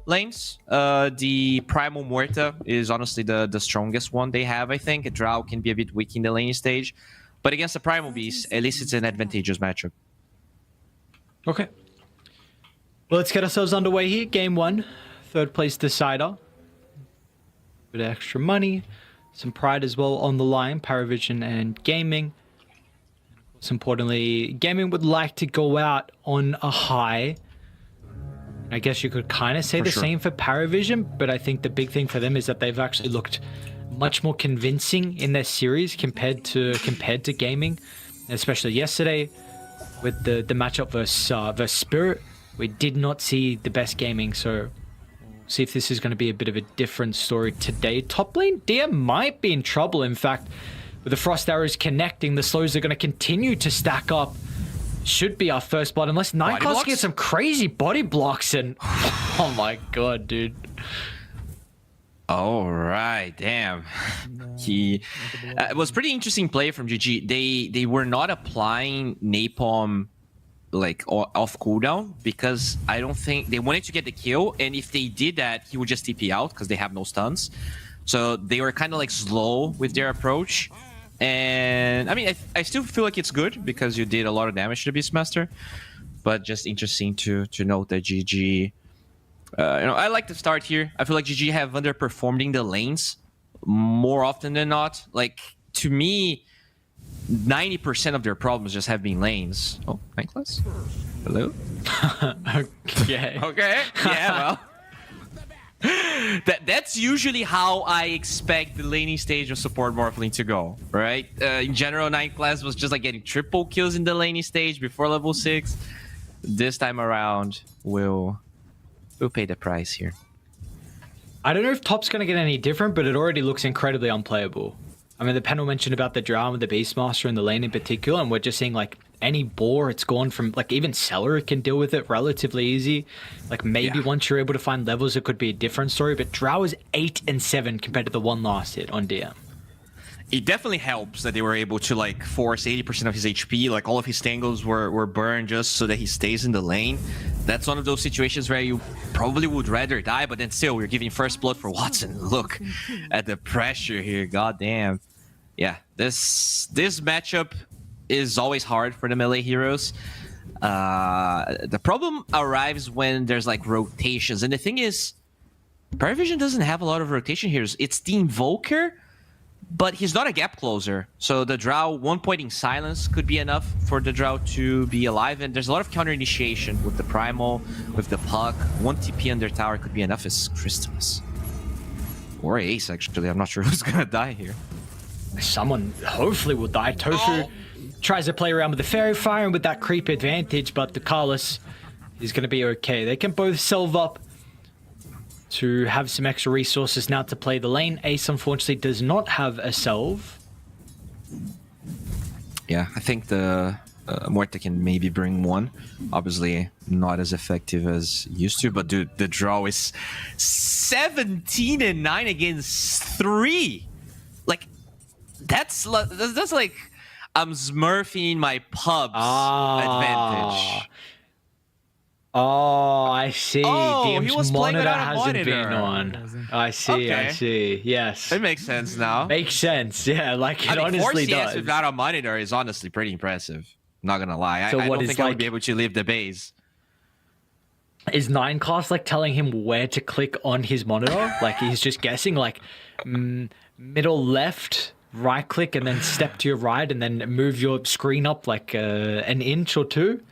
lanes. The Primal Muerta is honestly the strongest one they have, I think. A Drow can be a bit weak in the laning stage. But against the Primal Beast, at least it's an advantageous matchup. Okay. Well, let's get ourselves underway here. Game 1, third place decider. Bit of extra money, some pride as well on the line. Parivision and Gaimin. Most importantly, Gaimin would like to go out on a high. I guess you could kind of say the same for Parivision, but I think the big thing for them is that they've actually looked much more convincing in their series compared to Gaimin, especially yesterday with the matchup versus Spirit. We did not see the best Gaimin, so we'll see if this is going to be a bit of a different story today. Top lane, DM might be in trouble. In fact, with the Frost Arrows connecting, the slows are going to continue to stack up. Should be our first blood, unless Nightcast gets some crazy body blocks and... Oh my god, dude. All right, damn. It was pretty interesting play from GG. They were not applying Napalm like off cooldown because I don't think they wanted to get the kill, and if they did that, he would just TP out because they have no stuns. So they were kind of like slow with their approach. And I mean, I still feel like it's good because you did a lot of damage to the Beastmaster, but just interesting to note that GG. I like the start here. I feel like GG have underperformed in the lanes more often than not. Like, to me, 90% of their problems just have been lanes. Oh, Nightless? Hello? Okay. Okay. Yeah, well. That's usually how I expect the laning stage of support Morphling to go, right? In general, Nightless was just like getting triple kills in the laning stage before level 6. This time around, we'll pay the price here. I don't know if top's going to get any different, but it already looks incredibly unplayable. I mean, the panel mentioned about the drama with the Beastmaster and the lane in particular, and we're just seeing like any boar, it's gone from like even Seller can deal with it relatively easy. Like maybe once you're able to find levels, it could be a different story, but Drow is 8 and 7 compared to the one last hit on DM. It definitely helps that they were able to like force 80% of his HP, like all of his tangles were burned just so that he stays in the lane. That's one of those situations where you probably would rather die, but then still we're giving first blood for Watson. Look at the pressure here, goddamn. Yeah, this matchup is always hard for the melee heroes. The problem arrives when there's like rotations, and the thing is, Parivision doesn't have a lot of rotation heroes. It's the Invoker, but he's not a gap closer. So the Drow, one point in silence could be enough for the Drow to be alive. And there's a lot of counter initiation with the Primal, with the Puck. One TP under tower could be enough as Crystalus. Or Ace, actually. I'm not sure who's going to die here. Someone hopefully will die. Tofu tries to play around with the Fairy Fire and with that creep advantage, but the Carlos is going to be okay. They can both salve up to have some extra resources now to play the lane. Ace unfortunately does not have a salve. Yeah, I think the Muerta can maybe bring one. Obviously not as effective as used to, but dude, the draw is 17 and 9 against 3. Like, that's like I'm smurfing my pub's advantage. Oh, I see. Oh, he was playing monitor without a hasn't monitor. been on. I see, Okay. I see. Yes. It makes sense now. Makes sense. Yeah, like it I mean, honestly 4 CS does. without a monitor is honestly pretty impressive. Not gonna lie. So I what don't is think I like- would be able to leave the base. Is 9cast like telling him where to click on his monitor? Like he's just guessing like middle left, right click, and then step to your right, and then move your screen up like an inch or two?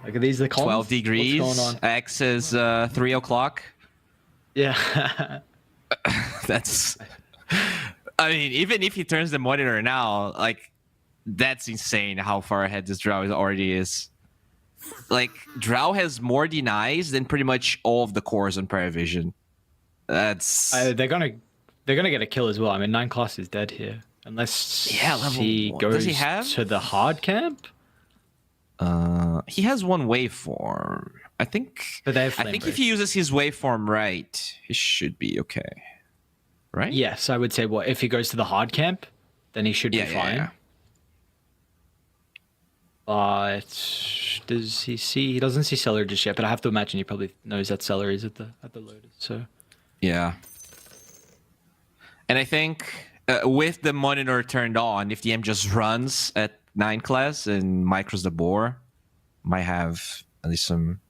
Like, are these the columns? 12 degrees. What's going on? X is 3 o'clock. Yeah. That's... I mean, even if he turns the monitor now, like, that's insane how far ahead this Drow already is. Like, Drow has more denies than pretty much all of the cores on Parivision. That's... They're gonna get a kill as well. I mean, 9cast is dead here. Unless he one. goes Does he have? to the hard camp. He has one waveform. I think... But they have I think if he uses his waveform right, he should be okay. Right? Yes, I would say what if he goes to the hard camp, then he should be fine. Yeah. But does he see? He doesn't see Cellar just yet, but I have to imagine he probably knows that Cellar is at the Lotus. So Yeah. And I think with the monitor turned on, if the M just runs at 9 class and micros the boar, might have at least some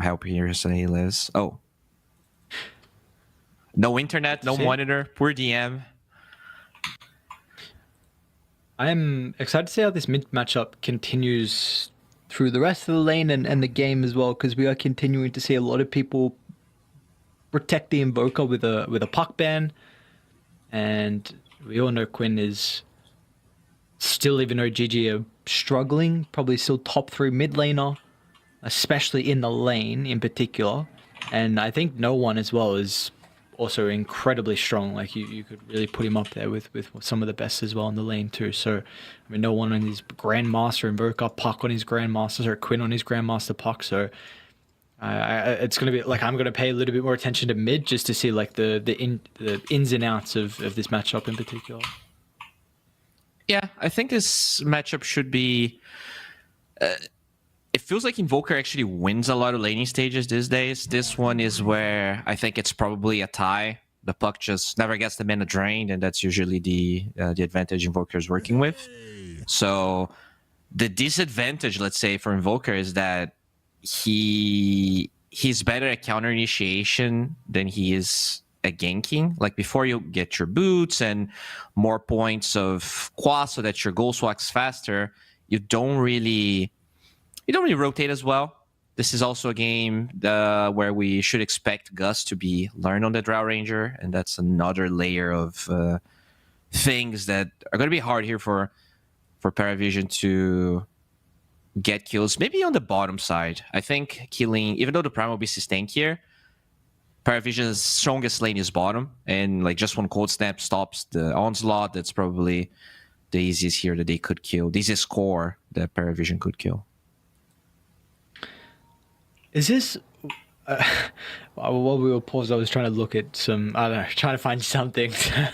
help here. So he lives. Oh. No internet, no monitor, poor DM. I'm excited to see how this mid matchup continues through the rest of the lane and the game as well, because we are continuing to see a lot of people protect the Invoker with a puck ban, and we all know Quinn is still, even though GG are struggling, probably still top 3 mid laner, especially in the lane in particular, and I think no one as well is also incredibly strong. Like you could really put him up there with some of the best as well in the lane too. So I mean, no one on his Grandmaster Invoker, Puck on his Grandmaster, or Quinn on his Grandmaster Puck. So it's gonna be like, I'm gonna pay a little bit more attention to mid just to see like the ins and outs of this matchup in particular. Yeah, I think this matchup should be. It feels like Invoker actually wins a lot of laning stages these days. This one is where I think it's probably a tie. The puck just never gets the mana drained, and that's usually the advantage Invoker is working with. So the disadvantage, let's say, for Invoker is that he's better at counter initiation than he is at ganking. Like before you get your boots and more points of quas so that your goal swacks faster, you don't really rotate as well. This is also a game where we should expect Gus to be learned on the Drow Ranger, and that's another layer of things that are going to be hard here for Parivision to get kills. Maybe on the bottom side. I think killing, even though the Primal Beast is tankier, Parivision's strongest lane is bottom, and like just one cold snap stops the onslaught. That's probably the easiest here that they could kill. The easiest core that Parivision could kill. Is this... while we were paused, I was trying to look at some... I don't know, trying to find something to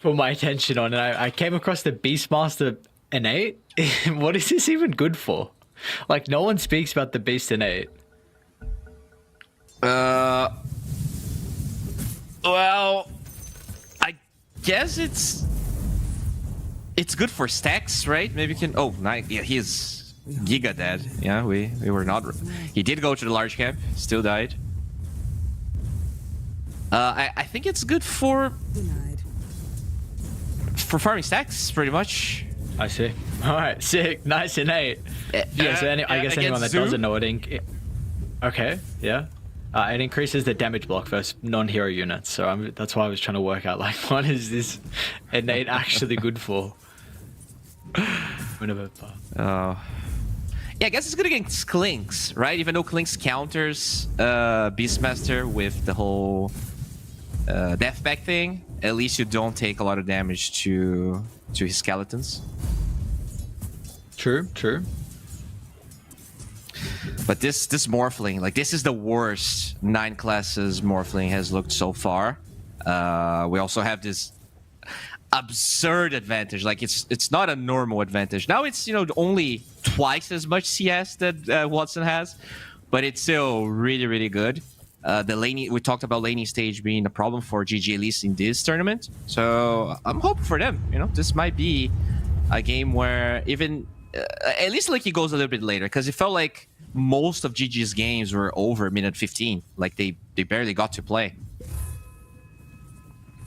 put my attention on, and I came across the Beastmaster Innate. What is this even good for? Like, no one speaks about the Beast Innate. Well, I guess it's good for stacks, right? Maybe you can... Oh, nice. Yeah, he is... Giga dead. Yeah, we were not. He did go to the large camp, still died. I think it's good for farming stacks, pretty much. I see. All right, sick, nice innate. Yeah, so I guess anyone that doesn't know it, okay, yeah. It increases the damage block versus non-hero units, so that's why I was trying to work out, like, what is this innate actually good for? Whenever. Yeah, I guess it's good against Clinks, right? Even though Clinks counters Beastmaster with the whole death pack thing, at least you don't take a lot of damage to his skeletons. True. But this Morphling, like, this is the worst 9 classes Morphling has looked so far. We also have this absurd advantage. Like, it's not a normal advantage. Now it's, only twice as much CS that Watson has, but it's still really, really good. The laning, we talked about laning stage being a problem for GG, at least in this tournament. So I'm hoping for them. This might be a game where even at least like it goes a little bit later, because it felt like most of GG's games were over minute 15. Like they barely got to play.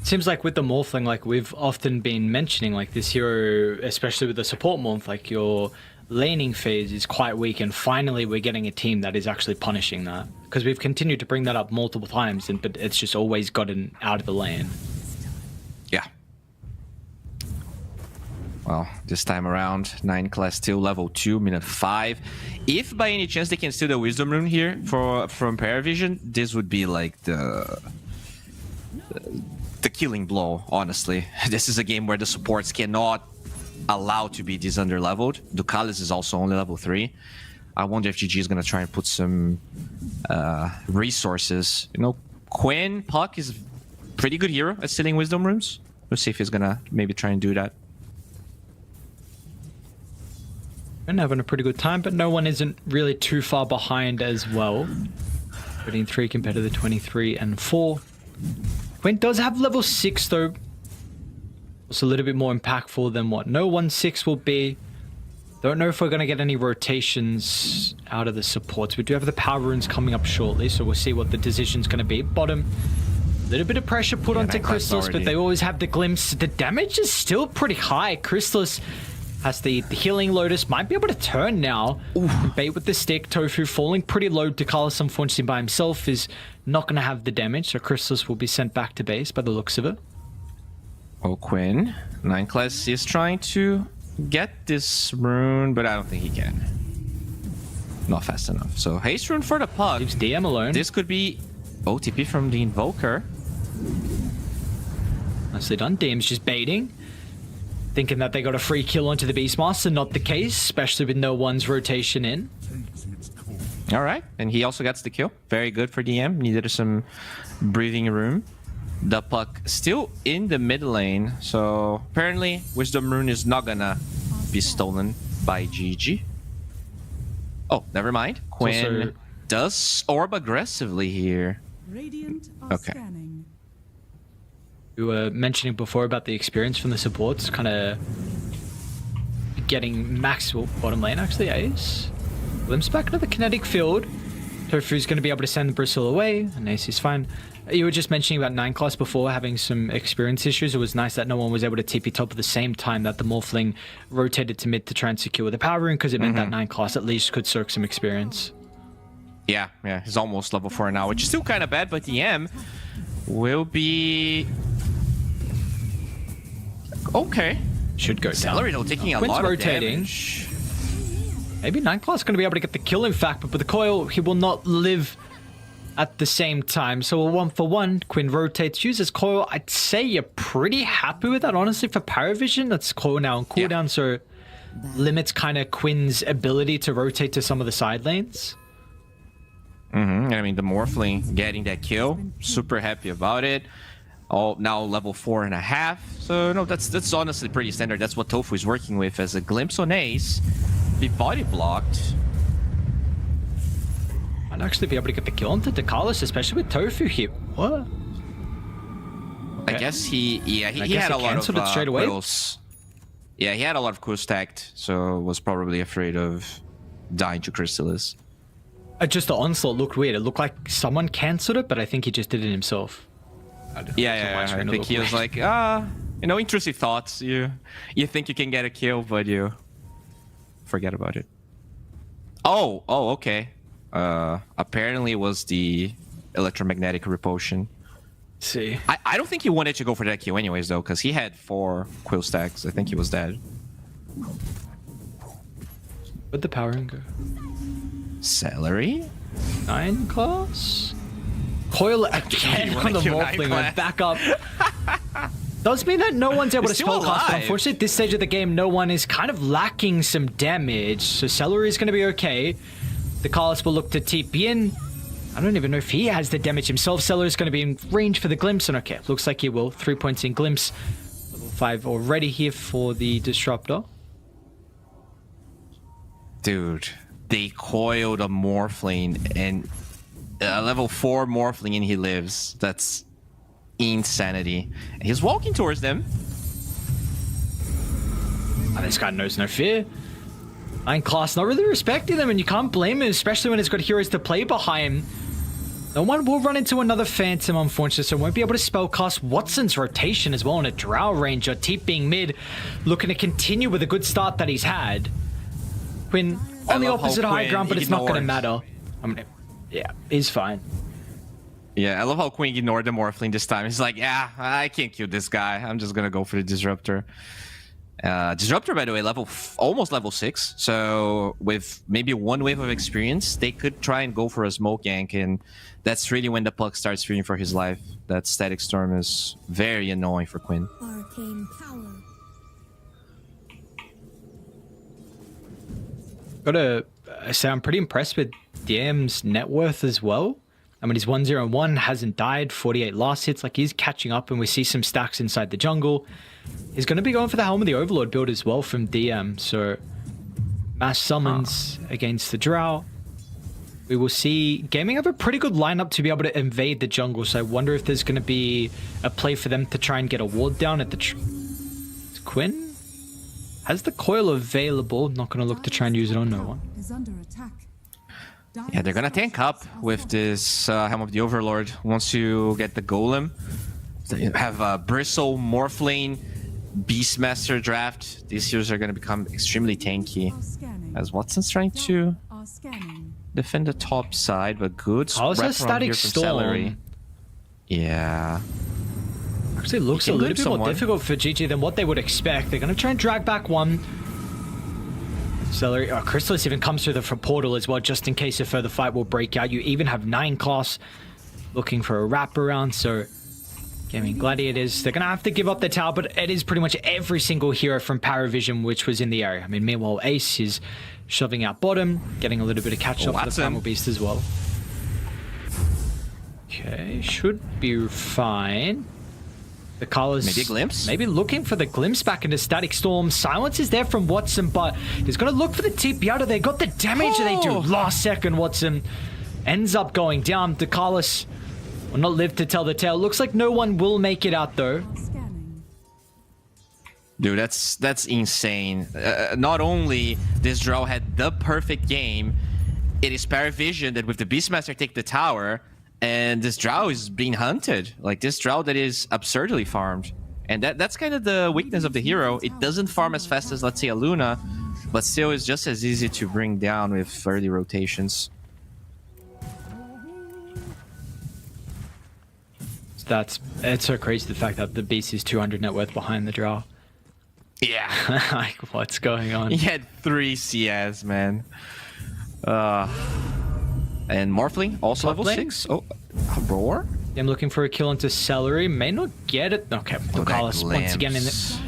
Seems like with the Morphling, like we've often been mentioning, like this hero, especially with the support Morph, like your laning phase is quite weak, and finally we're getting a team that is actually punishing that. Because we've continued to bring that up multiple times, but it's just always gotten out of the lane. Yeah. Well, this time around, 9 class still level 2, minute 5. If by any chance they can steal the Wisdom Rune here from Parivision, this would be like the killing blow, honestly. This is a game where the supports cannot allow to be this underleveled. Ducalis is also only level 3. I wonder if GG is going to try and put some resources. Quinn, Puck is a pretty good hero at stealing Wisdom Runes. We'll see if he's going to maybe try and do that. and having a pretty good time, but no one isn't really too far behind as well. 13-3 compared to the 23 and 4. Quinn does have level 6 though. It's a little bit more impactful than what no 1-6 will be. Don't know if we're going to get any rotations out of the supports. We do have the power runes coming up shortly, so we'll see what the decision's going to be. Bottom, a little bit of pressure put onto Crystallis, but they always have the glimpse. The damage is still pretty high. Crystallis has the healing Lotus, might be able to turn now. And bait with the stick. Tofu falling pretty low. Dakalis, unfortunately, by himself is not going to have the damage, so Crystallis will be sent back to base by the looks of it. Oh, Quinn. 9 class is trying to get this rune, but I don't think he can. Not fast enough. So haste rune for the puck. Leaves DM alone. This could be OTP from the Invoker. Nicely done. DM's just baiting. Thinking that they got a free kill onto the Beastmaster. Not the case, especially with no one's rotation in. All right. And he also gets the kill. Very good for DM. Needed some breathing room. The puck still in the mid lane. So apparently Wisdom Rune is not gonna be stolen by GG. Oh, never mind. Quinn does orb aggressively here. Okay. We were mentioning before about the experience from the supports, kind of getting max bottom lane, actually. Ace glimpse back into the kinetic field. Tofu's going to be able to send the Bristle away, and Ace is fine. You were just mentioning about 9 class before having some experience issues. It was nice that no one was able to TP top at the same time that the Morphling rotated to mid to try and secure the power rune, because it meant that 9 class at least could soak some experience. Yeah, he's almost level 4 now, which is still kind of bad, but DM will be... Okay. Should go down. Celery though, taking a lot of damage. Maybe 9 class going to be able to get the kill, in fact, but with the coil, he will not live at the same time. So a 1-for-1, Quinn rotates, uses coil. I'd say you're pretty happy with that, honestly, for Parivision. That's coil now on cooldown, so limits kind of Quinn's ability to rotate to some of the side lanes. I mean, the Morphling getting that kill, super happy about it. Oh, now level 4.5. So no, that's honestly pretty standard. That's what Tofu is working with as a glimpse on Ace. Be body blocked. Might actually be able to get the kill onto Dakalis, especially with Tofu here. What? Okay. I guess he had a lot of quills. Yeah, he had a lot of quills stacked, so was probably afraid of dying to Crystallis. Just the onslaught looked weird. It looked like someone cancelled it, but I think he just did it himself. I think he was like, intrusive thoughts. You think you can get a kill, but you forget about it. Oh, okay. Apparently it was the electromagnetic repulsion. See, I don't think he wanted to go for that kill anyways, though, because he had 4 quill stacks. I think he was dead. Where'd the power go? Celery? 9 class? Coil again on the Morphling, went back up. Does mean that no one's able to spellcast, but unfortunately at this stage of the game, no one is kind of lacking some damage. So Celery is going to be okay. The Carlos will look to TP in. I don't even know if he has the damage himself. Celery is going to be in range for the Glimpse, and okay, looks like he will. 3 points in Glimpse. Level 5 already here for the Disruptor. Dude, they coiled a Morphling and level 4 Morphling and he lives. That's insanity. He's walking towards them. Oh, this guy knows no fear. 9 class not really respecting them, and you can't blame him, especially when he's got heroes to play behind him. No one will run into another Phantom, unfortunately, so won't be able to spellcast Watson's rotation as well on a Drow Ranger. Teep being mid, looking to continue with a good start that he's had. Quinn on the opposite high ground, but it's not going to matter. I mean, yeah, he's fine. Yeah, I love how Quinn ignored the Morphling this time. He's like, yeah, I can't kill this guy. I'm just going to go for the Disruptor. Disruptor, by the way, almost level 6. So with maybe 1 wave of experience, they could try and go for a smoke gank, and that's really when the puck starts fearing for his life. That Static Storm is very annoying for Quinn. Arcane power. Gotta say, I'm pretty impressed with DM's net worth as well. I mean, he's 1-0-1, hasn't died, 48 last hits. Like, he's catching up, and we see some stacks inside the jungle. He's going to be going for the Helm of the Overlord build as well from DM, so mass summons against the Drow. We will see Gaming have a pretty good lineup to be able to invade the jungle, so I wonder if there's going to be a play for them to try and get a ward down at the... Quinn has the coil available. Not going to look to try and use it on no one. Yeah, they're going to tank up with this Helm of the Overlord once you get the Golem. So you have Bristle, Morphling, Beastmaster draft. These heroes are going to become extremely tanky. As Watson's trying to defend the top side, but good. Also, Static Storm. Yeah. Actually, looks a little bit more difficult for GG than what they would expect. They're going to try and drag back one. Celery. Chrysalis even comes through the portal as well, just in case a further fight will break out. You even have 9 class looking for a wraparound, so Gaimin Gladiators, they're going to have to give up the tower, but it is pretty much every single hero from Parivision which was in the area. I mean, meanwhile, Ace is shoving out bottom, getting a little bit of catch-up for the Primal Beast as well. Okay, should be fine. The Carlos maybe a glimpse? Maybe looking for the glimpse back into Static Storm. Silence is there from Watson, but he's going to look for the TP out of there. Got the damage that they do. Last second, Watson ends up going down. The Carlos will not live to tell the tale. Looks like no one will make it out, though. Dude, that's insane. Not only this Drow had the perfect game, it is Parivision that with the Beastmaster take the tower, and this Drow is being hunted. Like, this Drow that is absurdly farmed. And that's kind of the weakness of the hero. It doesn't farm as fast as, let's say, a Luna, but still is just as easy to bring down with early rotations. It's so crazy, the fact that the beast is 200 net worth behind the Drow. Yeah. Like, what's going on? He had 3 CS, man. And Morphling, also level 6. Oh, a roar? I'm looking for a kill into Celery. May not get it. Okay, Carlos once again in the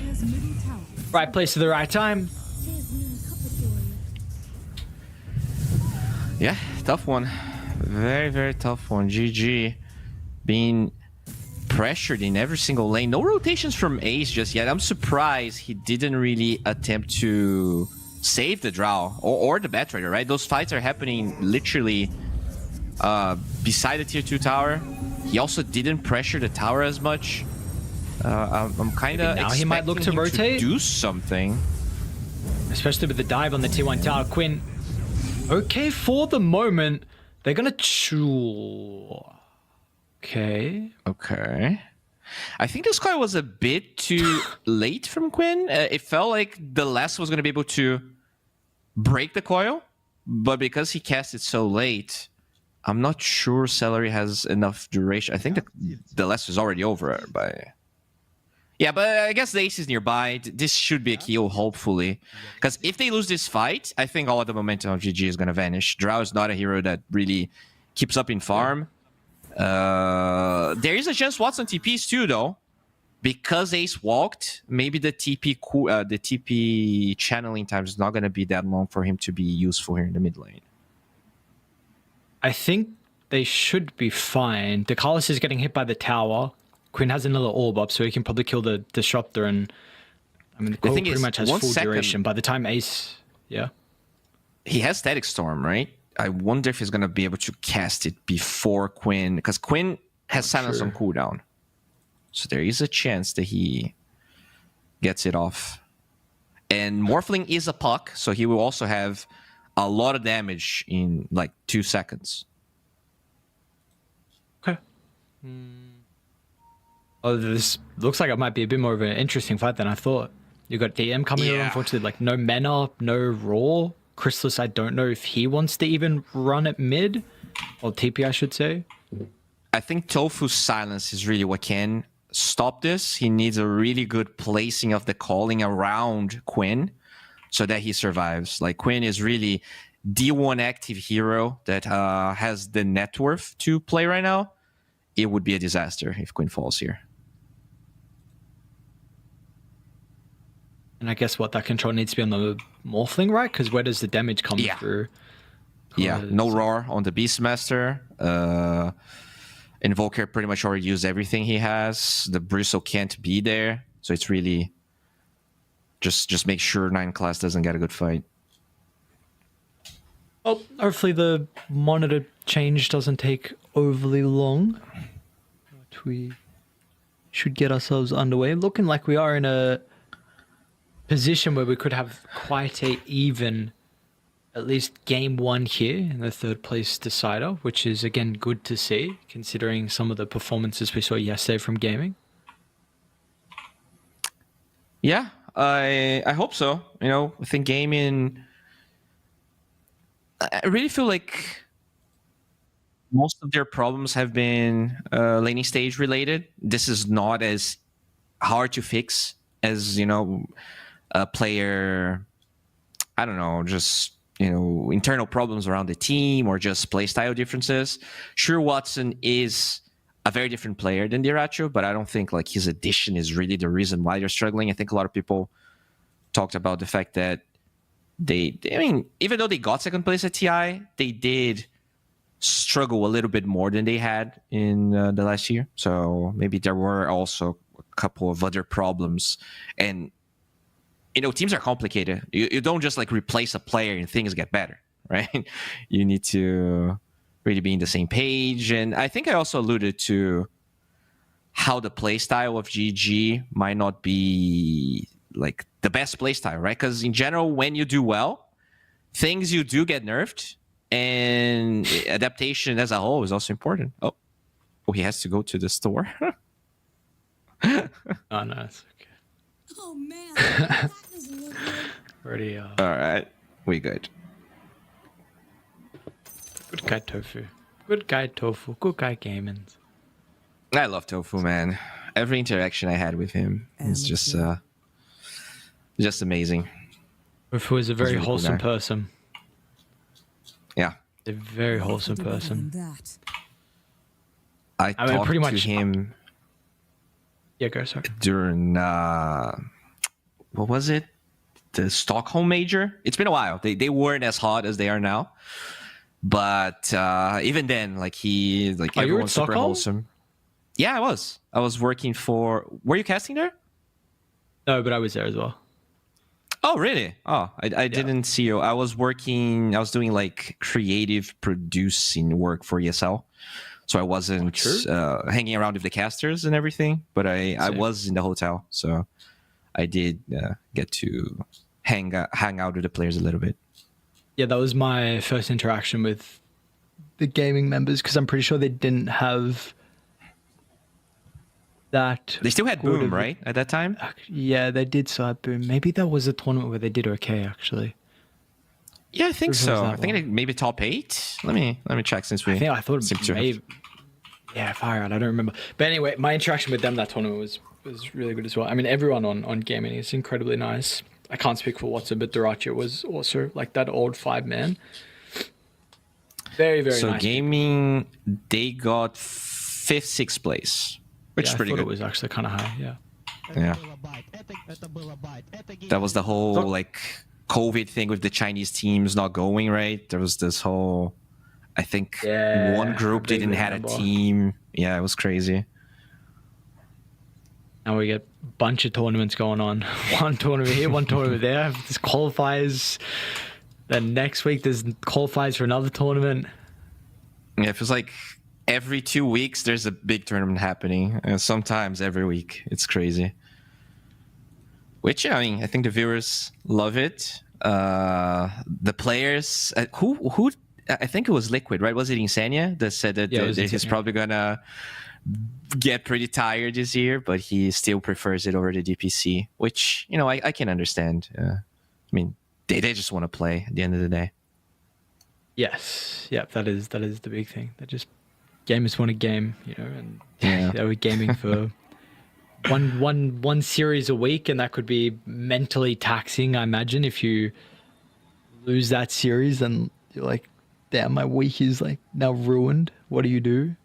right place at the right time. Yeah, tough one. Very, very tough one. GG. Being pressured in every single lane. No rotations from Ace just yet. I'm surprised he didn't really attempt to save the Drow or the Bat Trader, right? Those fights are happening literally beside the tier 2 tower. He also didn't pressure the tower as much. I'm kind of expecting he might look to rotate, do something, especially with the dive on the tier 1 tower. Quinn, okay for the moment. They're gonna chew. Okay. I think this card was a bit too late from Quinn. It felt like the last was going to be able to break the coil, but because he cast it so late, I'm not sure Celery has enough duration. I think the last is already over by... Yeah, but I guess the Ace is nearby. This should be a kill, hopefully. Because if they lose this fight, I think all of the momentum of GG is going to vanish. Drow is not a hero that really keeps up in farm. There is a chance Watson TPs too, though, because Ace walked. Maybe the TP channeling time is not going to be that long for him to be useful here in the mid lane. I think they should be fine. Carlos is getting hit by the tower. Quinn has another orb up, so he can probably kill the Disruptor. And I mean, the coil pretty much has full duration. By the time Ace, he has Static Storm, right? I wonder if he's going to be able to cast it before Quinn, because Quinn has silence on cooldown. So there is a chance that he gets it off. And Morphling is a puck, so he will also have a lot of damage in like 2 seconds. Okay. Oh, this looks like it might be a bit more of an interesting fight than I thought. You got DM coming in, unfortunately, like no mana, no raw. Chrysalis, I don't know if he wants to even run at mid, or TP, I should say. I think Tofu's silence is really what can stop this. He needs a really good placing of the calling around Quinn so that he survives. Like, Quinn is really the one active hero that has the net worth to play right now. It would be a disaster if Quinn falls here. And I guess that control needs to be on the Morphling, right? Because where does the damage come through? Yeah, no roar on the Beastmaster. Invoker pretty much already used everything he has. The Bristle can't be there. So it's really just make sure 9 class doesn't get a good fight. Well, hopefully the monitor change doesn't take overly long. But we should get ourselves underway. Looking like we are in a position where we could have quite a even, at least game one here in the third place decider, which is again good to see considering some of the performances we saw yesterday from Gaming. Yeah, I hope so. You know, I think Gaimin, I really feel like most of their problems have been laning stage related. This is not as hard to fix as, you know, a player, I don't know, just, you know, internal problems around the team or just playstyle differences. Sure, Watson is a very different player than Diracho, but I don't think like his addition is really the reason why they're struggling. I think a lot of people talked about the fact that I mean, even though they got second place at TI, they did struggle a little bit more than they had in the last year. So maybe there were also a couple of other problems. And, you know, teams are complicated. You don't just like replace a player and things get better, right? You need to really be in the same page. And I think I also alluded to how the playstyle of GG might not be like the best playstyle, right? Because in general, when you do well, things you do get nerfed, and adaptation as a whole is also important. Oh, he has to go to the store. Oh no, it's okay. Oh man, that doesn't look good. Already. All right, we good. Good guy Tofu. Good guy Tofu. Good guy Gaimin. I love Tofu, man. Every interaction I had with him is just amazing. Tofu is a very really cool wholesome guy. person. Yeah, A very wholesome Better person. than that. I I mean, talked pretty to much- him Yeah, go, sorry. during what was it? The Stockholm Major. It's been a while. They weren't as hot as they are now, but even then, like you were in everyone's super Stockholm? wholesome. Yeah, I was. I was working for. Were you casting there? No, but I was there as well. Oh, really? Oh, I didn't see you. I was working. I was doing like creative producing work for ESL, so I wasn't True. hanging around with the casters and everything. But I Same. was in the hotel, so I did get to hang out with the players a little bit. Yeah, that was my first interaction with the gaming members because I'm pretty sure they didn't have that. They still had good Boom, of a- right, at that time? Yeah, they did side boom. Maybe that was a tournament where they did okay, actually. Yeah, I think Who was so. that I think one? maybe top 8. Let me check since we. I thought seem to it have- may. Yeah, fire out. I don't remember. But anyway, my interaction with them that tournament was really good as well. I mean, everyone on gaming is incredibly nice. I can't speak for Watson, but Duracho was also like that old 5-man. Very, very So nice. Gaming, they got 5th, 6th place, which Yeah, is I pretty thought good. it was actually kind of high. Yeah. Yeah. That was the whole like COVID thing with the Chinese teams not going, right? There was this whole, I think Yeah, one I group didn't vaguely have a remember. team. Yeah, it was crazy. Now we get a bunch of tournaments going on. One tournament here, one tournament there. There's qualifiers. Then next week there's qualifiers for another tournament. Yeah, it feels like every 2 weeks there's a big tournament happening. Sometimes every week. It's crazy. Which, I mean, I think the viewers love it. The players, who? I think it was Liquid, right? Was it Insania that said that, Yeah, it was that he's Insania. probably gonna get pretty tired this year, but he still prefers it over the DPC, which, you know, I can understand. I mean, they just want to play at the end of the day. Yes. Yep, that is the big thing. They just gamers want a game, you know, and Yeah. they were gaming for one series a week, and that could be mentally taxing, I imagine, if you lose that series and you're like, damn, my week is like now ruined. What do you do?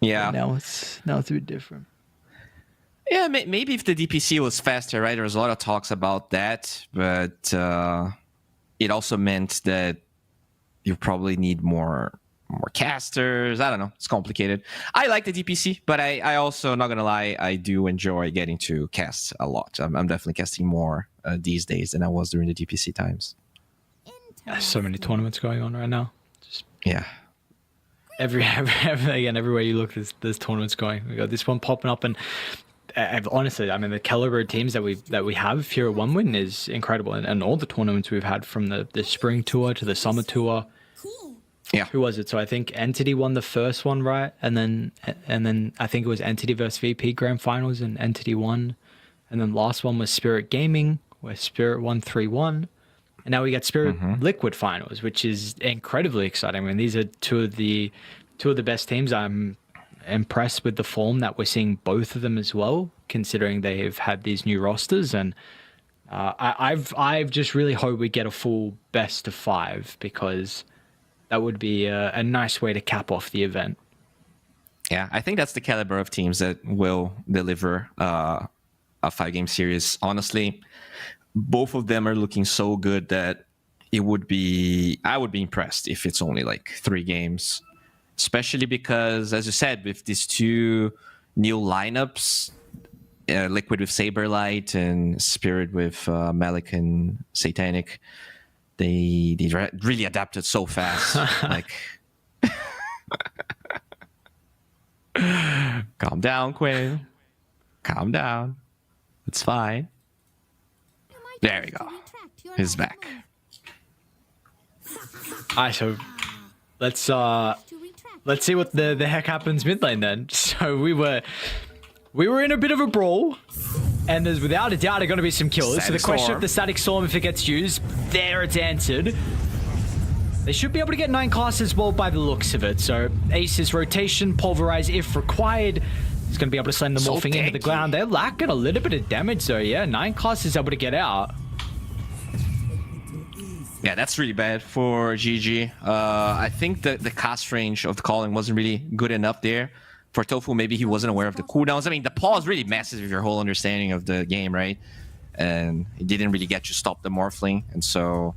Yeah. Now it's a bit different. Yeah, maybe if the DPC was faster, right? There was a lot of talks about that, but it also meant that you probably need more casters. I don't know. It's complicated. I like the DPC, but I also, not gonna lie, I do enjoy getting to cast a lot. I'm definitely casting more these days than I was during the DPC times. There's so many tournaments going on right now. Just Yeah. everywhere you look, there's tournaments going. We got this one popping up, and honestly, I mean, the caliber of teams that we have here at One Win is incredible, and all the tournaments we've had from the spring tour to the summer tour. Cool. Yeah. Who was it? So I think Entity won the first one, right? And then I think it was Entity versus VP grand finals, and Entity won. And then last one was Spirit Gaming, where Spirit won 3-1. And now we got Spirit Liquid finals, which is incredibly exciting. I mean, these are two of the best teams. I'm impressed with the form that we're seeing both of them as well, considering they've had these new rosters. And I've just really hope we get a full best of 5, because that would be a nice way to cap off the event. Yeah, I think that's the caliber of teams that will deliver a 5-game series. Honestly, both of them are looking so good that I would be impressed if it's only like 3 games, especially because, as you said, with these 2 new lineups, Liquid with Saberlight and Spirit with Malik and Satanic, they really adapted so fast. Like, calm down, Quinn. Calm down. It's fine. There we go. He's back. Alright, so let's see what the heck happens mid lane then. So we were in a bit of a brawl, and there's without a doubt going to be some kills. So the question of the Static Storm, if it gets used, there it's answered. They should be able to get 9 casts as well by the looks of it. So Ace's rotation, pulverize if required. He's going to be able to send the morphing into the ground. They're lacking a little bit of damage though. Yeah, 9 casts is able to get out. Yeah, that's really bad for GG. I think the cast range of the calling wasn't really good enough there. For Tofu, maybe he wasn't aware of the cooldowns. I mean, the pause really messes with your whole understanding of the game, right? And it didn't really get you stop the morphling. And so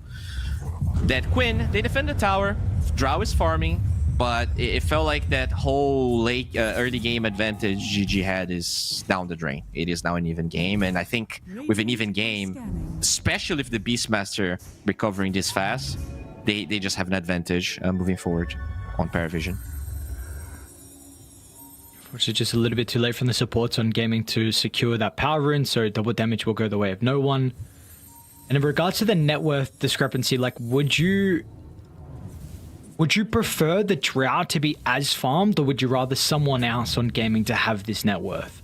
that Quinn, they defend the tower. Drow is farming, but it felt like that whole late early game advantage GG had is down the drain. It is now an even game, and I think with an even game, especially if the Beastmaster recovering this fast, they just have an advantage moving forward on Parivision. Which is just a little bit too late from the supports on Gaming to secure that power rune, so double damage will go the way of no one. And in regards to the net worth discrepancy, like, would you prefer the Drow to be as farmed, or would you rather someone else on Gaming to have this net worth?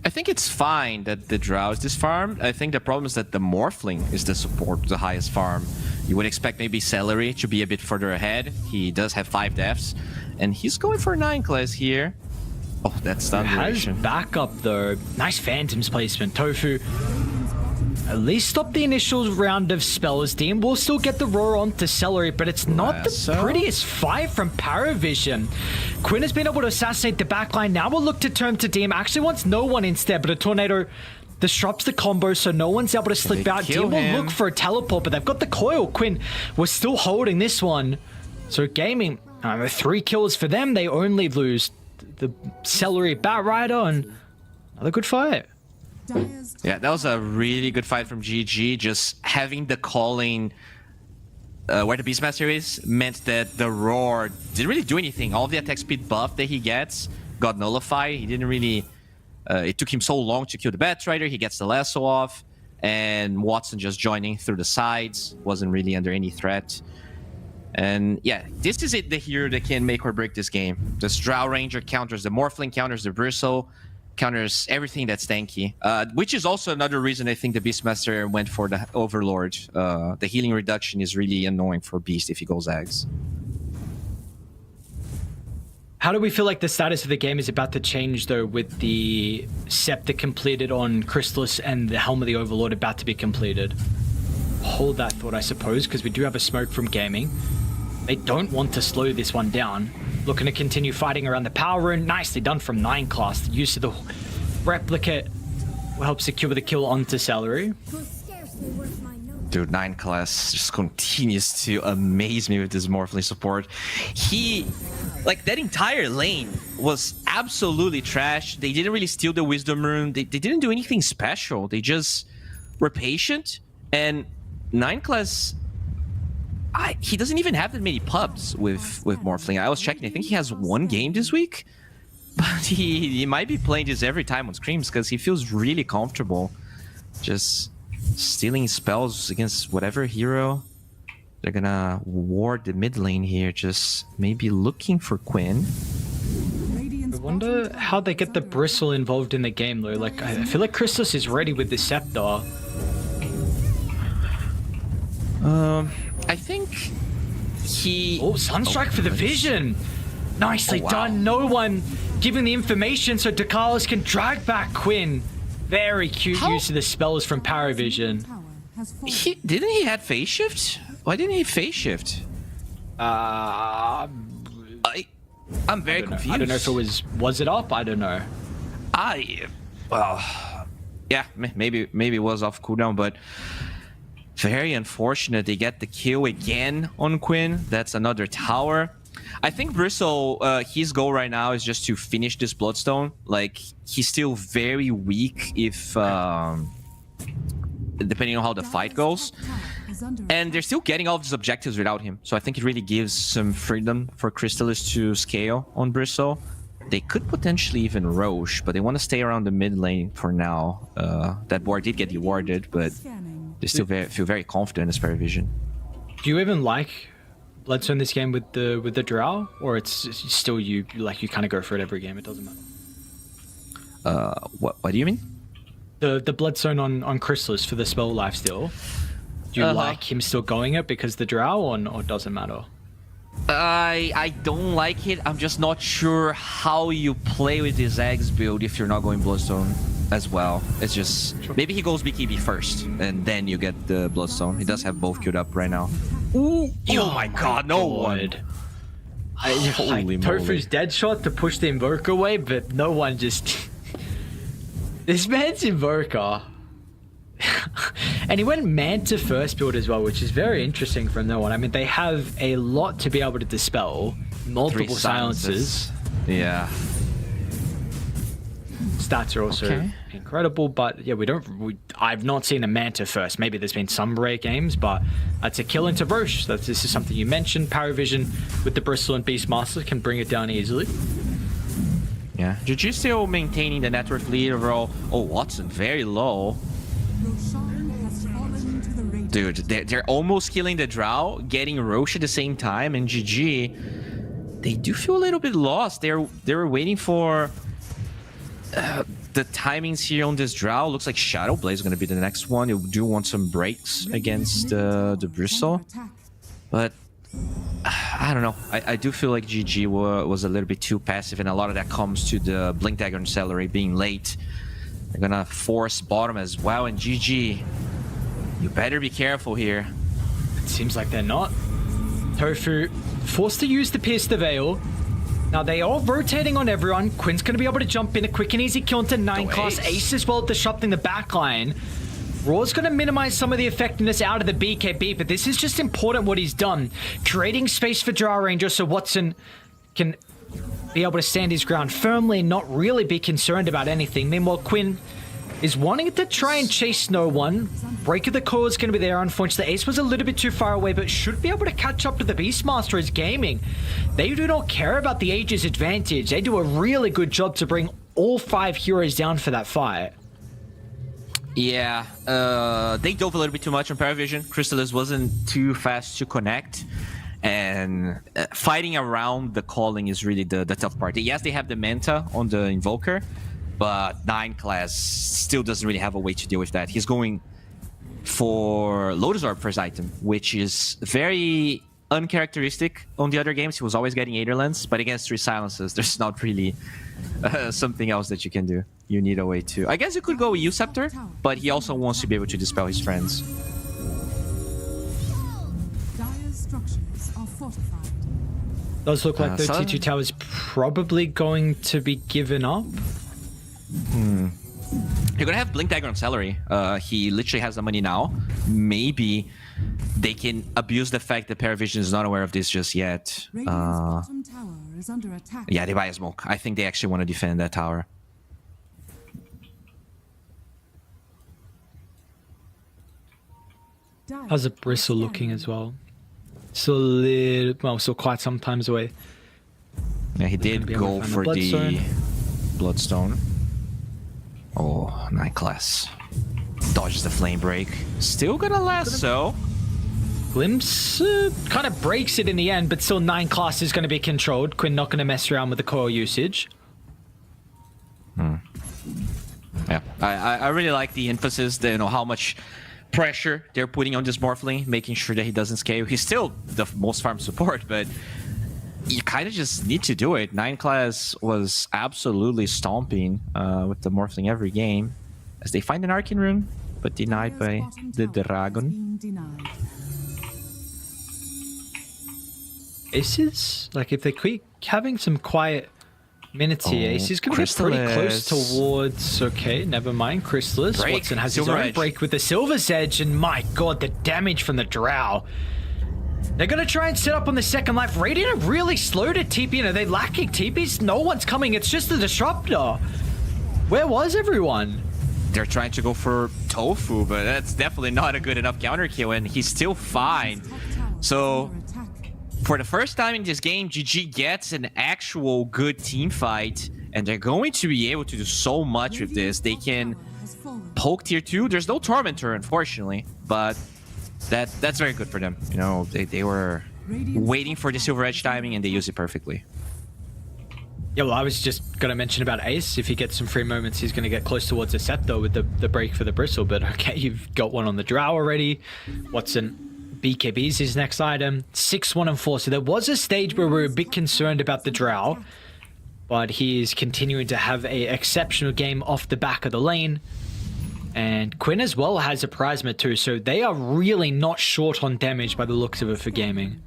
I think it's fine that the Drow is this farmed. I think the problem is that the Morphling is the support, the highest farm. You would expect maybe Celery to be a bit further ahead. He does have 5 deaths, and he's going for 9 class here. Oh, that's stun duration. Has backup though. Nice Phantoms placement. Tofu at least stop the initial round of spells. Dean will still get the roar onto Celery, but it's not the prettiest fight from Parivision. Quinn has been able to assassinate the backline. Now we'll look to turn to Dean. Actually wants no one instead, but a tornado disrupts the combo, so no one's able to slip out. Dean will look for a teleport, but they've got the coil. Quinn was still holding this one. So Gaming, 3 kills for them. They only lose the Celery Bat Rider, and another good fight. Yeah, that was a really good fight from GG. Just having the calling where the Beastmaster is meant that the roar didn't really do anything. All of the attack speed buff that he gets got nullified. He didn't really... it took him so long to kill the Bat Rider. He gets the lasso off, and Watson just joining through the sides. Wasn't really under any threat. And yeah, this is the hero that can make or break this game. This Drow Ranger counters the Morphling, counters the Bristle, counters everything that's tanky, which is also another reason I think the Beastmaster went for the Overlord. The healing reduction is really annoying for Beast if he goes Ags. How do we feel like the status of the game is about to change though, with the Scepter completed on Crystallis and the Helm of the Overlord about to be completed? Hold that thought, I suppose, because we do have a smoke from Gaming. They don't want to slow this one down. Looking to continue fighting around the power rune. Nicely done from 9 class. The use of the replicate will help secure the kill onto Celery. Dude, 9 class just continues to amaze me with this Morphling support. He, like, that entire lane was absolutely trash. They didn't really steal the Wisdom Rune. They didn't do anything special. They just were patient. And 9 class he doesn't even have that many pubs with Morphling. I was checking. I think he has 1 game this week, but he might be playing this every time on Screams because he feels really comfortable just stealing spells against whatever hero. They're gonna ward the mid lane here, just maybe looking for Quinn. I wonder how they get the Bristle involved in the game though. Like, I feel like Crystallis is ready with the Scepter. I think he... Oh, Sunstrike for the vision! Nicely done. No one giving the information so Dakalis can drag back Quinn. Very cute use of the spells from Parivision. Didn't he have phase shift? Why didn't he phase shift? I'm very confused. I don't know if it was it up? I don't know. Well, yeah, maybe it was off cooldown, but very unfortunate. They get the kill again on Quinn. That's another tower. I think Bristle, his goal right now is just to finish this Bloodstone. Like, he's still very weak if, depending on how the fight goes. And they're still getting all of these objectives without him. So I think it really gives some freedom for Crystallis to scale on Bristle. They could potentially even Roche, but they want to stay around the mid lane for now. That ward did get rewarded, but they still feel very confident as Parivision. Do you even like Bloodstone this game with the Drow? Or it's still you kind of go for it every game, it doesn't matter? What do you mean? The Bloodstone on Crystallis for the spell lifesteal. Do you like him still going it because the Drow or doesn't matter? I don't like it. I'm just not sure how you play with this Eggs build if you're not going Bloodstone as well. It's just... Maybe he goes BKB first, and then you get the Bloodstone. He does have both queued up right now. Ooh, oh my god, no one! Holy moly. Tofu's dead shot to push the Invoker away, but no one just... This man's Invoker. And he went Manta first build as well, which is very interesting from no one. I mean, they have a lot to be able to dispel. Multiple silences. Yeah. Stats are also incredible, but yeah, I've not seen a Manta first. Maybe there's been some rare games, but that's a kill into Roche. This is something you mentioned. Parivision with the Bristle and Beastmaster can bring it down easily. Yeah. GG still maintaining the net worth lead overall. Oh, Watson very low. Dude, they're almost killing the Drow, getting Roche at the same time, and GG, they do feel a little bit lost. They were waiting for the timings here on this Drow. Looks like Shadow Blade is going to be the next one. You do want some breaks against the Bristle, but I don't know. I do feel like GG was a little bit too passive, and a lot of that comes to the Blink Dagger and Celery being late. They're gonna force bottom as well, and GG, you better be careful here. It seems like they're not. Tofu forced to use the Pierce the Veil. Now they are rotating on everyone. Quinn's going to be able to jump in a quick and easy kill into 9 class. Ace as well disrupting the backline. Raw's going to minimize some of the effectiveness out of the BKB, but this is just important what he's done. Creating space for Drow Ranger so Watson can be able to stand his ground firmly and not really be concerned about anything. Meanwhile, Quinn is wanting to try and chase no one. Break of the Core is going to be there. Unfortunately, Ace was a little bit too far away, but should be able to catch up to the Beastmaster as Gaimin. They do not care about the Aegis advantage. They do a really good job to bring all 5 heroes down for that fight. Yeah, they dove a little bit too much on Parivision. Crystallis wasn't too fast to connect. And fighting around the calling is really the tough part. Yes, they have the Manta on the Invoker, but 9 class still doesn't really have a way to deal with that. He's going for Lotus Orb first item, which is very uncharacteristic on the other games. He was always getting Aetherlands, but against 3 silences, there's not really something else that you can do. You need a way to... I guess you could go with U-Scepter, but he also wants to be able to dispel his friends. Does look like the T2 tower is probably going to be given up. You're gonna have Blink Dagger on Celery. He literally has the money now. Maybe they can abuse the fact that Parivision is not aware of this just yet. Yeah, they buy a smoke. I think they actually want to defend that tower. How's the Bristle looking as well? Still quite some times away. Yeah, he did be able go to find for the the Bloodstone. Oh, 9 class. Dodges the flame break. Still gonna lasso. Glimpse kind of breaks it in the end, but still 9 class is going to be controlled. Quinn not going to mess around with the coil usage. Yeah, I really like the emphasis, that, how much pressure they're putting on this Morphling, making sure that he doesn't scale. He's still the most farm support, but you kind of just need to do it. 9 class was absolutely stomping with the Morphling every game, as they find an Arcane Rune, but denied by the Dragon. Aces, like if they keep having some quiet minutes here, Ace is going to get pretty close towards. Okay, never mind. Chrysalis. Break. Watson has Silver his own Edge. break with the Silver's Edge, and my god, the damage from the Drow. They're going to try and set up on the second life. Radiant are really slow to TP. They're lacking TPs. No one's coming. It's just the Disruptor. Where was everyone? They're trying to go for Tofu, but that's definitely not a good enough counter kill, and he's still fine. So for the first time in this game, GG gets an actual good team fight, and they're going to be able to do so much with this. They can poke tier 2. There's no Tormentor, unfortunately, but that's very good for them. They were waiting for the Silver Edge timing, and they used it perfectly. Yeah, well, I was just going to mention about Ace. If he gets some free moments, he's going to get close towards the Scepter with the break for the Bristle. But okay, you've got one on the Drow already. Watson, BKB's his next item. 6, 1, and 4. So there was a stage where we were a bit concerned about the Drow, but he is continuing to have an exceptional game off the back of the lane. And Quinn as well has a Prisma too, so they are really not short on damage by the looks of it for gaming.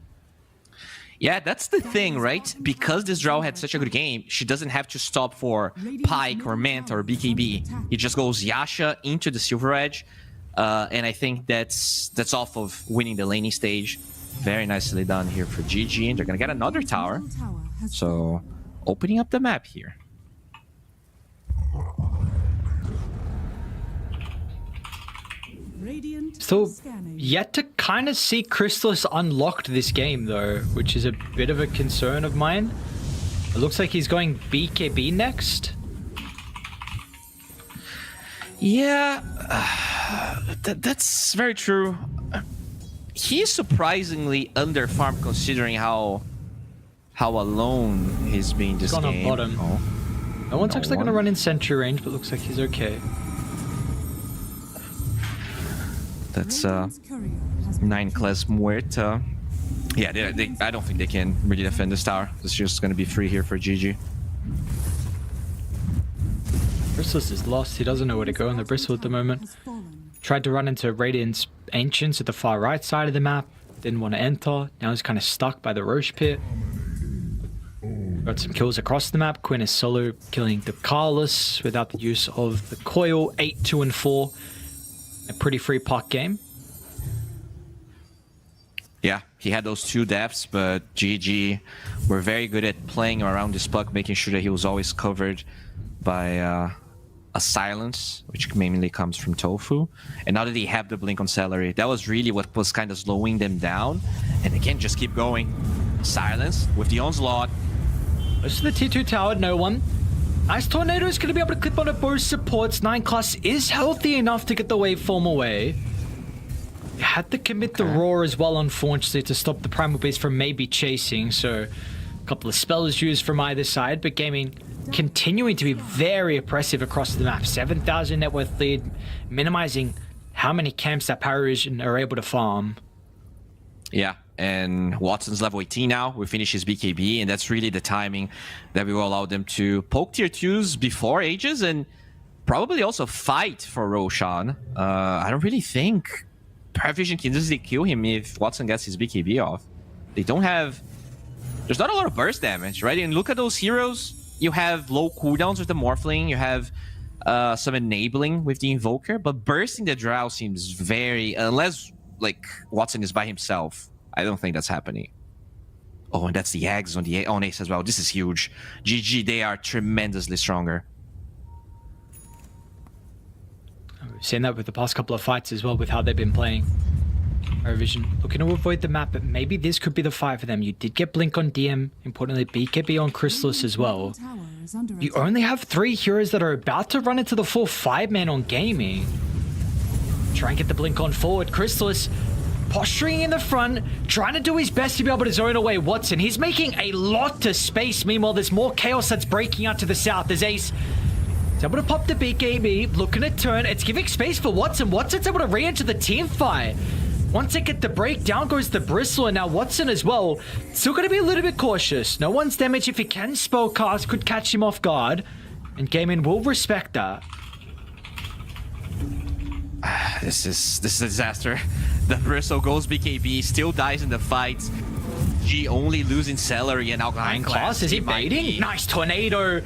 Yeah, that's the thing, right? Because this Drow had such a good game, she doesn't have to stop for Pyke or Manta or BKB. He just goes Yasha into the Silver Edge, and I think that's off of winning the laning stage. Very nicely done here for GG, and they're gonna get another tower. So, opening up the map here. So, yet to kind of see Chrysalis unlocked this game, though, which is a bit of a concern of mine. It looks like he's going BKB next. Yeah, that's very true. He's surprisingly underfarmed considering how alone he's been this Gone game. on bottom. Oh. No one's actually going to run in sentry range, but looks like he's okay. That's 9 class muerta. Yeah, I don't think they can really defend this tower. It's just going to be free here for GG. Chrysalis is lost. He doesn't know where to go on the Bristle at the moment. Tried to run into Radiant's Ancients at the far right side of the map. Didn't want to enter. Now he's kind of stuck by the Roche pit. Got some kills across the map. Quinn is solo killing the Carlos without the use of the coil. 8, 2, and 4. A pretty free puck game. Yeah, he had those 2 deaths, but GG were very good at playing around this puck, making sure that he was always covered by a silence, which mainly comes from Tofu. And now that they have the blink on Celery, that was really what was kind of slowing them down. And they can just keep going. Silence with the onslaught. Most of the T2 tower, no one. Ice Tornado is going to be able to clip on both supports. 9 class is healthy enough to get the waveform away. You had to commit the Roar as well, unfortunately, to stop the Primal Beast from maybe chasing. So a couple of spells used from either side, but Gaimin continuing to be very oppressive across the map. 7,000 net worth lead, minimizing how many camps that Parivision are able to farm. Yeah, and Watson's level 18 now. We finish his BKB, and that's really the timing that we will allow them to poke tier 2s before Ages and probably also fight for Roshan. I don't really think Parivision can easily kill him if Watson gets his BKB off. They don't have... There's not a lot of burst damage, right? And look at those heroes. You have low cooldowns with the Morphling. You have some enabling with the Invoker, but bursting the Drow seems very... Unless, like, Watson is by himself. I don't think that's happening. Oh, and that's the eggs on the on Ace as well. This is huge. GG, they are tremendously stronger. We've seen that with the past couple of fights as well, with how they've been playing. Parivision looking to avoid the map, but maybe this could be the fight for them. You did get Blink on DM, importantly BKB on Chrysalis as well. You only have 3 heroes that are about to run into the full 5-man on Gaimin. Try and get the Blink on forward. Chrysalis posturing in the front, trying to do his best to be able to zone away Watson. He's making a lot of space. Meanwhile, there's more chaos that's breaking out to the south. There's Ace. He's able to pop the BKB, looking to turn. It's giving space for Watson. Watson's able to re-enter the team fight. Once they get the break, down goes the Bristle, and now Watson as well. Still going to be a little bit cautious. No one's damaged. If he can spellcast, could catch him off guard. And Gaimin will respect that. This is a disaster. The Bristle goes BKB, still dies in the fight. G only losing Celery, and now Iron Class, is he baiting? Nice tornado.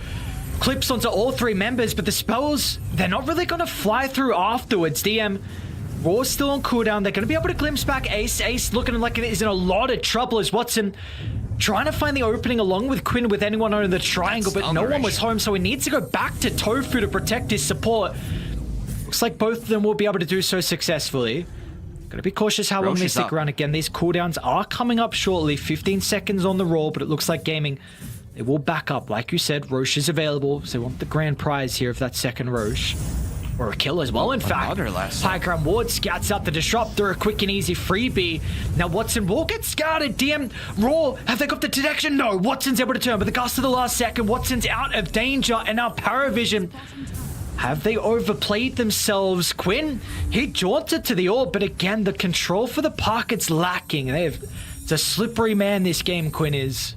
Clips onto all 3 members, but the spells, they're not really going to fly through afterwards. DM Raw's still on cooldown. They're going to be able to glimpse back Ace. Ace looking like it is in a lot of trouble as Watson trying to find the opening along with Quinn with anyone under the triangle, but no one was home, so he needs to go back to Tofu to protect his support. Looks like both of them will be able to do so successfully. Gotta be cautious how long they stick around. Again, these cooldowns are coming up shortly. 15 seconds on the roll, but it looks like Gaimin, they will back up. Like you said, Roche is available, so they want the grand prize here of that second Roche. Or a kill as well, in fact. High ground ward scouts out the disruptor, a quick and easy freebie. Now Watson will get scouted. DM, Raw, have they got the detection? No, Watson's able to turn, but the gust of the last second, Watson's out of danger, and now Parivision. Have they overplayed themselves? Quinn, he jaunted to the orb, but again, the control for the pocket's lacking. It's a slippery man, this game, Quinn is.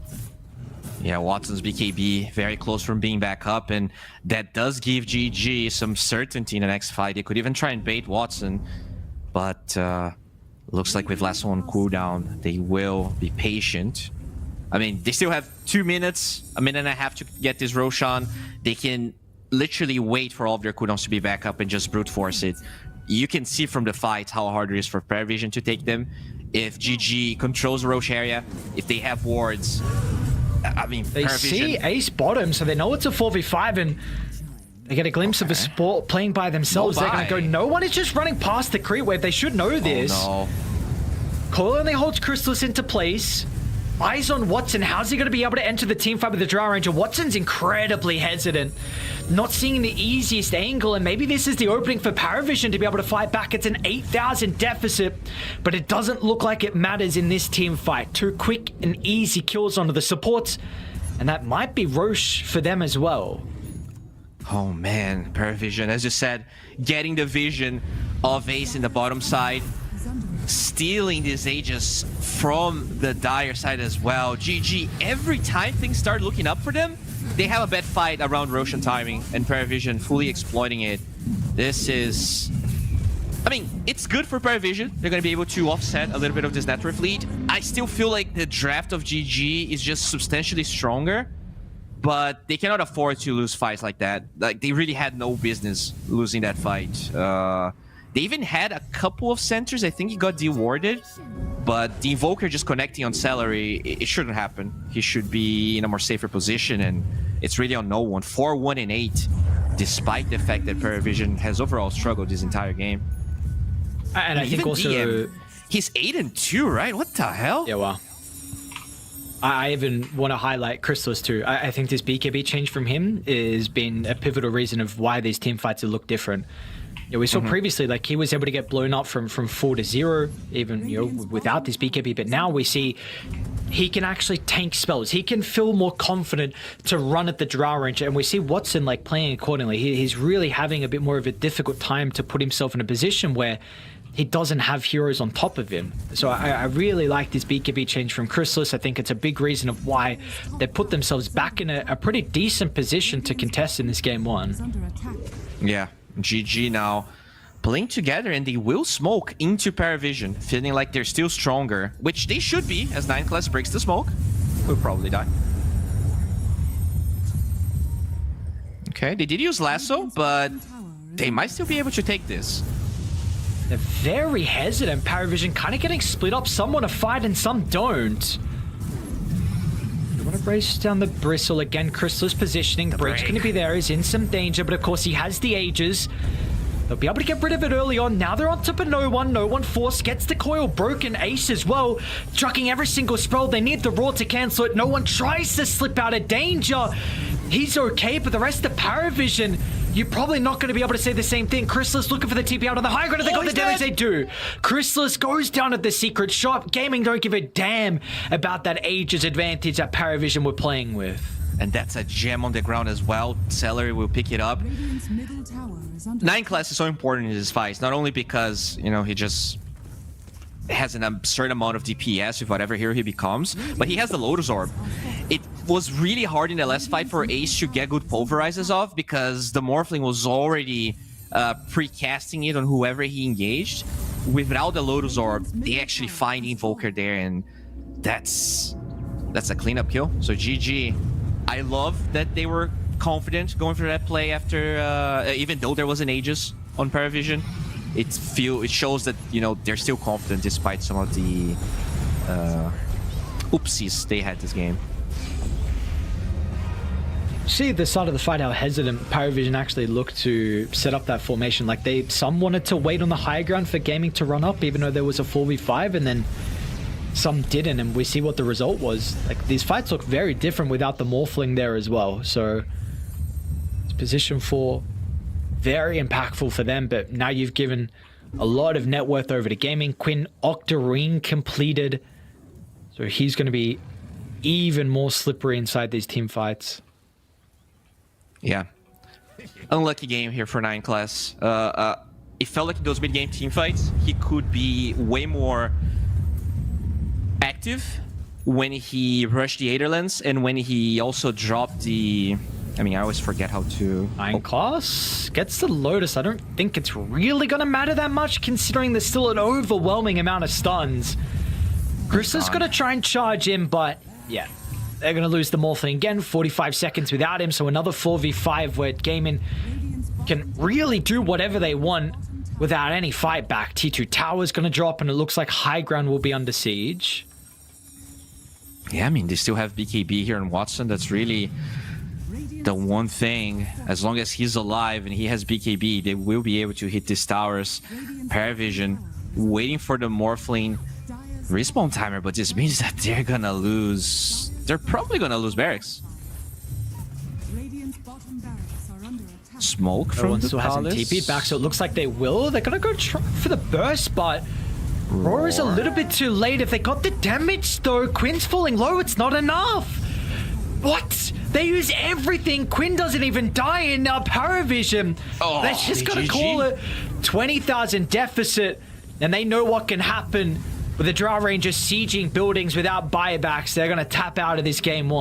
Yeah, Watson's BKB very close from being back up, and that does give GG some certainty in the next fight. They could even try and bait Watson, but looks like with Lasso on cooldown, they will be patient. I mean, they still have 2 minutes, a minute and a half to get this Roshan. They can literally wait for all of their cooldowns to be back up and just brute force it. You can see from the fight how hard it is for Parivision to take them. If GG controls the Roche area, if they have wards, I mean, they see Ace bottom, so they know it's a 4v5, and they get a glimpse of a sport playing by themselves. They're going to go, no one is just running past the creep wave. They should know this. Oh, no. Coil only holds Chrysalis into place. Eyes on Watson. How's he going to be able to enter the team fight with the Drow Ranger? Watson's incredibly hesitant. Not seeing the easiest angle, and maybe this is the opening for Parivision to be able to fight back. It's an 8,000 deficit, but it doesn't look like it matters in this team fight. 2 quick and easy kills onto the supports, and that might be Roche for them as well. Oh man, Parivision, as you said, getting the vision of Ace in the bottom side, stealing these Aegis from the dire side as well. GG, every time things start looking up for them, they have a bad fight around Roshan timing, and Parivision fully exploiting it. This is... I mean, it's good for Parivision. They're going to be able to offset a little bit of this net worth lead. I still feel like the draft of GG is just substantially stronger, but they cannot afford to lose fights like that. Like, they really had no business losing that fight. They even had a couple of centers. I think he got dewarded, but the Invoker just connecting on Celery, it shouldn't happen. He should be in a more safer position, and it's really on no one. 4-1 and 8, despite the fact that Parivision has overall struggled this entire game. And I think also... DM, he's 8 and 2, right? What the hell? Yeah, wow. I even want to highlight Chrysalis too. I think this BKB change from him has been a pivotal reason of why these team fights have looked different. Yeah, we saw previously, like, he was able to get blown up from 4 to 0, even, you know, without this BKB. But now we see he can actually tank spells. He can feel more confident to run at the Drow Ranger. And we see Watson, like, playing accordingly. He's really having a bit more of a difficult time to put himself in a position where he doesn't have heroes on top of him. So I really like this BKB change from Chrysalis. I think it's a big reason of why they put themselves back in a pretty decent position to contest in this game 1. Yeah. GG now playing together, and they will smoke into Parivision, feeling like they're still stronger, which they should be, as 9 class breaks the smoke. Will probably die. Okay, they did use Lasso, but they might still be able to take this. They're very hesitant. Parivision kind of getting split up. Some want to fight and some don't. They want to brace down the Bristle again. Chrysalis positioning. Break's going to be there. He's in some danger, but of course he has the Aegis. They'll be able to get rid of it early on. Now they're on top of no one. No one force gets the coil broken. Ace as well, chucking every single spell. They need the Raw to cancel it. No one tries to slip out of danger. He's okay, but the rest of Parivision, you're probably not going to be able to say the same thing. Chrysalis looking for the TP out on the high ground. They got the damage they do. Chrysalis goes down at the secret shop. Gaimin don't give a damn about that ages advantage that Parivision were playing with. And that's a gem on the ground as well. Celery will pick it up. 9 class is so important in this fight, not only because, you know, he just has an absurd amount of DPS with whatever hero he becomes, but he has the Lotus Orb. It was really hard in the last fight for Ace to get good pulverizes off because the Morphling was already pre-casting it on whoever he engaged. Without the Lotus Orb, they actually find Invoker there, and that's a cleanup kill. So GG. I love that they were confident going for that play after, even though there was an Aegis on Parivision. It shows that, you know, they're still confident despite some of the oopsies they had this game. See at the start of the fight how hesitant Parivision actually looked to set up that formation. Like some wanted to wait on the high ground for Gaimin to run up, even though there was a 4v5, and then some didn't, and we see what the result was. Like, these fights look very different without the Morphling there as well. So it's position 4, very impactful for them, but now you've given a lot of net worth over to Gaimin. Quinn Octarine completed, so he's going to be even more slippery inside these team fights. Yeah. Unlucky game here for 9 class. It felt like in those mid-game team fights, he could be way more active when he rushed the Aetherlands and when he also dropped the... I mean, I always forget how to... 9 class gets the Lotus. I don't think it's really going to matter that much considering there's still an overwhelming amount of stuns. Chrysalis going to try and charge him, but yeah, they're going to lose the Morphling again. 45 seconds without him, so another 4v5 where Gaimin can really do whatever they want without any fight back. T2 Tower's going to drop, and it looks like high ground will be under siege. Yeah, I mean, they still have BKB here in Watson. That's really the one thing. As long as he's alive and he has BKB, they will be able to hit these towers. Parivision waiting for the Morphling respawn timer, but this means that they're gonna lose. They're probably gonna lose barracks. Smoke from the still hasn't TP'd back, so it looks like they will. They're gonna go try for the burst, but Roar is a little bit too late. If they got the damage though, Quinn's falling low, it's not enough. What? They use everything. Quinn doesn't even die in Parivision. Oh, they're just gonna call it 20,000 deficit, and they know what can happen with the Drow Rangers sieging buildings without buybacks. They're gonna tap out of this game 1.